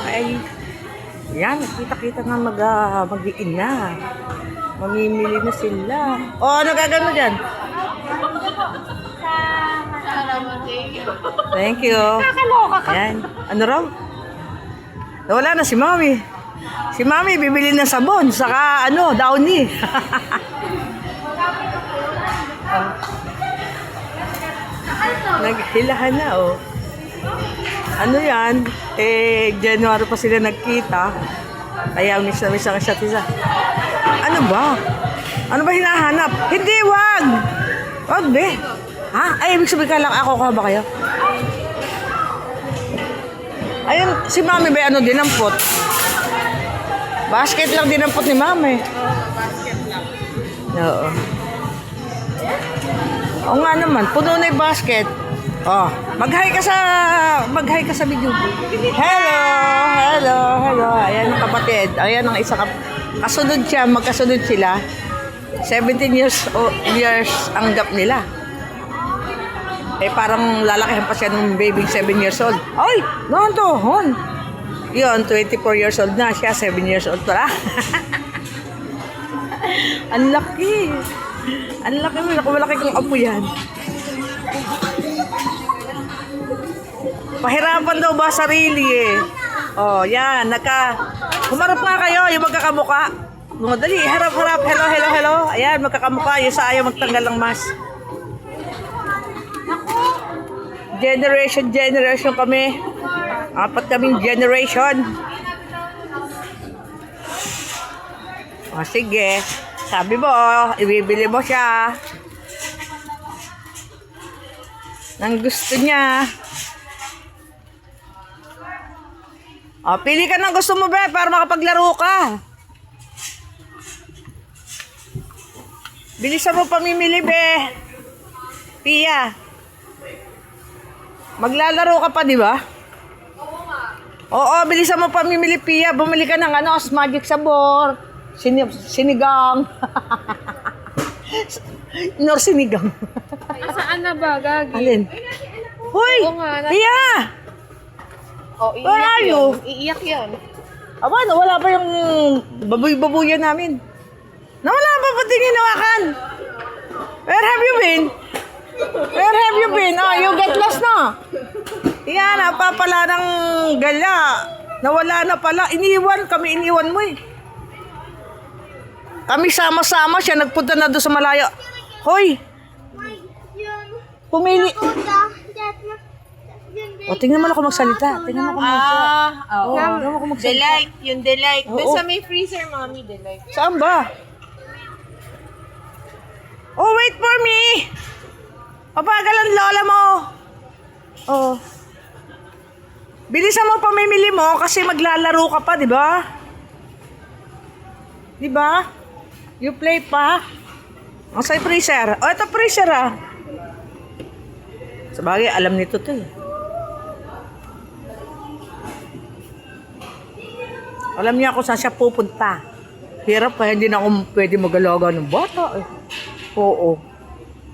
Ay, yan, nakita-kita na mag-iina. Mamimili na sila. Oh, ano gagano dyan? Thank you. Nakakaloka ka. Ayan. Ano raw? Nawala na si Mami. Si Mami bibili ng sabon, saka ano, Downy. Naghilahan na, oh. Ano yan? January pa sila nagkita. Kaya miss na miss ang isa't isa. Ano ba? Ano ba hinahanap? Hindi, wag! Wag, be. Ha? Ay, ibig sabihin ka lang ako, kuha ba kayo? Ayun, si Mami ba ano dinampot? Basket lang dinampot ni Mami. Basket lang. Oo. Oo nga naman, puno na yung basket. Oh, mag-hi ka sa video. Hello, hello, hello. Ayan ang kapatid. Ayan ang isa kasunod siya, magkasunod sila. 17 years ang gap nila. Parang lalakihan pa siya ng baby 7 years old. Ay, noon to, hon. Yun, 24 years old na siya, 7 years old pala. Ang laki. Ang laki mo, malaki kong apo yan. Pahirapan daw ba sarili eh. Oh, yan, humarap nga kayo, yung magkakamuka. Mga dali, harap-harap, hello, hello, hello. Ayan, magkakamuka, yung sa ayaw magtanggal ng mask. Generation kami. 4 kaming generation. O, sige. Sabi mo, ibibili mo siya. Nang gusto niya. O, pili ka ng gusto mo, be, para makapaglaro ka. Bilisan mo pamimili, be. Pia. Maglalaro ka pa, di ba? Oo, bilisan mo pamimili, Pia. Bumili ka ng magic sabor. Sinigang. Nor sinigang. Ay, saan na ba, Gagi? Alin? Hoy! Pia! Oh, Where are you? Iiyak yun. Aba, nawala pa yung baboy-baboyan namin. Nawala pa pati hinawakan. Where have you been? Where have you been? Oh, you get lost na. Yan, napapala ng gala. Nawala na pala. Iniwan mo eh. Kami sama-sama siya, nagpunta na doon sa malayo. Hoy! Pumili. O, tingnan mo ako magsalita. Tingnan mo ako magsalita. Oo. Tingnan mo ako magsalita. Delight, yung delight. Doon Oo. sa may freezer, Mommy, delight. Saan ba? Oh, wait for me! Papagal ang lola mo. Oh. Bilisan mo pamimili mo kasi maglalaro ka pa, di ba? Di ba? You play pa? Ang sa freezer. Oh, ito freezer ah. Sabagay, alam nito to eh. Alam niya kung saan siya pupunta. Hirap pa, hindi na ako pwede magalaga ng bata eh. Oo.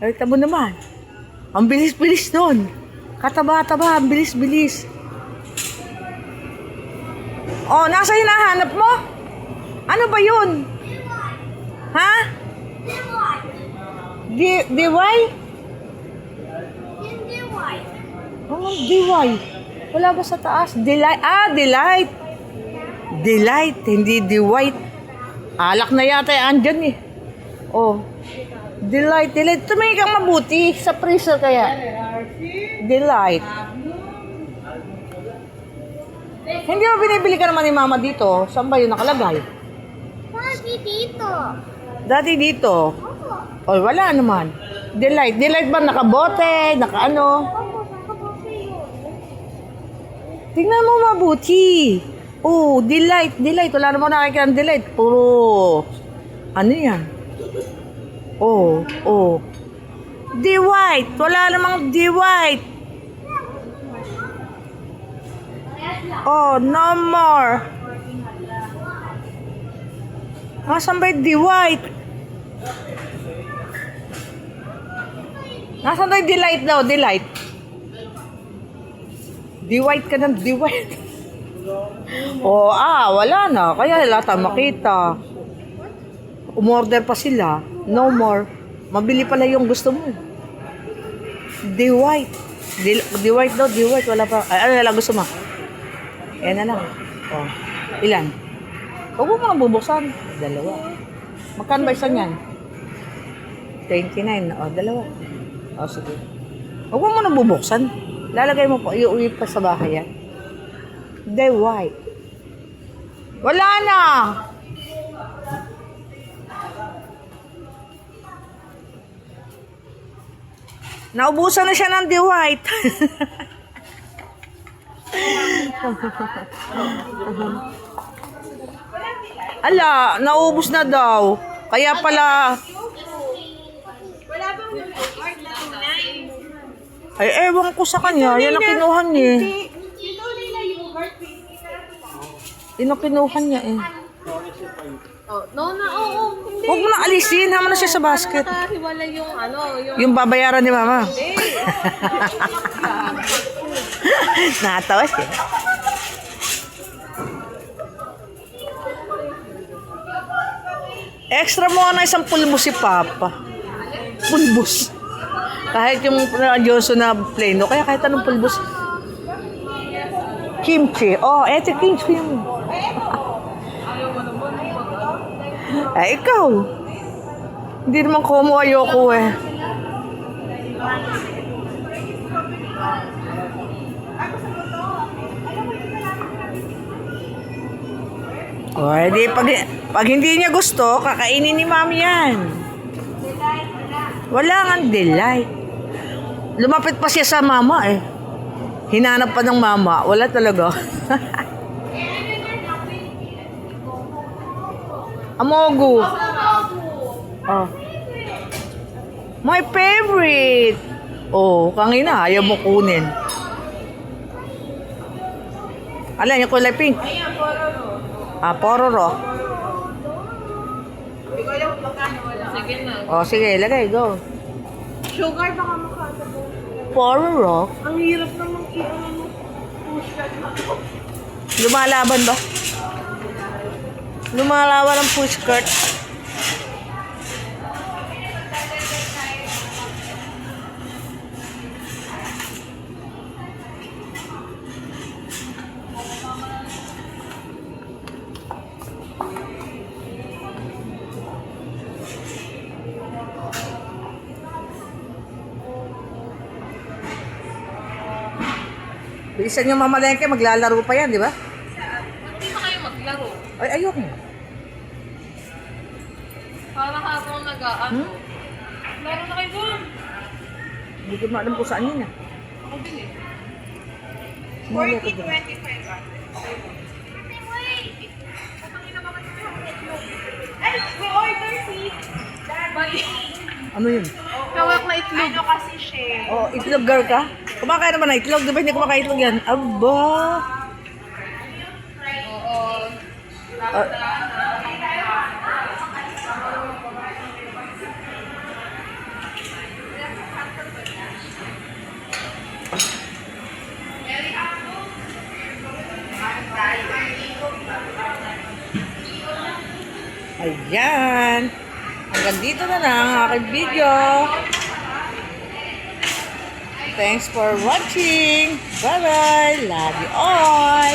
Ay, tabo naman. Ang bilis-bilis nun. Kataba-taba, ang bilis-bilis. Oh, nasa hinahanap mo? Ano ba yun? Ha? DY? Oh, DY. Wala ba sa taas? Delight. Ah, Delight. Delight, hindi DY. Alak na yata yan andyan eh. Oh. Delight. Tumingin kang mabuti sa freezer kaya. Delight. Hindi mo binibili ka naman ni Mama dito? Saan ba yun nakalagay? Dati dito. Dati dito. Oh, wala naman. Delight. Delight ba nakabote? Nakaano? Tingnan mo mabuti. Oh, Delight. Delight. Wala naman nakikita ng Delight. Puro. Ano yan? Oh. D-White. Wala namang D-White. Oh, no more. Nasaan ba yung D-White? Nasaan ba yung Delight daw? Delight. D-White ka ng D-White. Wala na. Kaya lahat makita. Umorder pa sila. No more. Mabili pala yung gusto mo. The white. The white daw, the white. Wala pa. Ano na lang gusto mo? Yan na lang. Ilan? Huwag mo mga bubuksan. 2. Magkano ba isang yan? 29. Dalawa. Sige. Huwag mo muna bubuksan. Lalagay mo po. Iuwi pa sa bahay yan. The white. Wala na. Naubusan na siya ng the white. Ala, naubos na daw. Kaya pala... Wala bang art na tunay? Ay, ewan ko sa kanya. Yan ang kinuha niya. Yung tunay na yogurt. Yan ang kinuha niya eh. Hindi. Huwag mo na alisin. Hama na siya sa basket. Nakahiwala yung Yung babayaran ni mama. Nakatawa siya. Extra mo na isang pulbos si Papa. Pulbos. Kahit yung Johnson na plain, no? Kaya kahit anong pulbos. Kimchi. Eto kimchi mo. Ay, ikaw. Hindi naman komo ayoko eh. Di pag hindi niya gusto, kakainin ni Mami yan. Wala nga delight. Lumapit pa siya sa mama eh. Hinanap pa ng mama. Wala talaga. Amogu. My favorite. Kangina, ayaw mo kunin. Alam, yung kulay pink. Pororo. Sige na. Sige, lagay, go. Sugar baka makasabo. Pororo. Ang hirap namang push ka na. Lumalaban ba? Lumalaban ang push skirt. Bilisan yung mamalengke, maglalaro pa yan, di ba? Hindi na kayo maglaro. Ay, ayoko. Para habang nag-aano. Meron na kayo doon. Hindi ko maalam kung saan yun. Ako din eh. Small 40-25 ba? Ay, may order si Bali. Ano yun? Kawak na itlog. Ano kasi siya? Itlog girl ka? Kumakain naman na itlog, di ba? Hindi kumakain itlog yan. Aba! Oo. Ayan. Hanggang dito na lang ang aking video. Thanks for watching. Bye-bye. Love you all.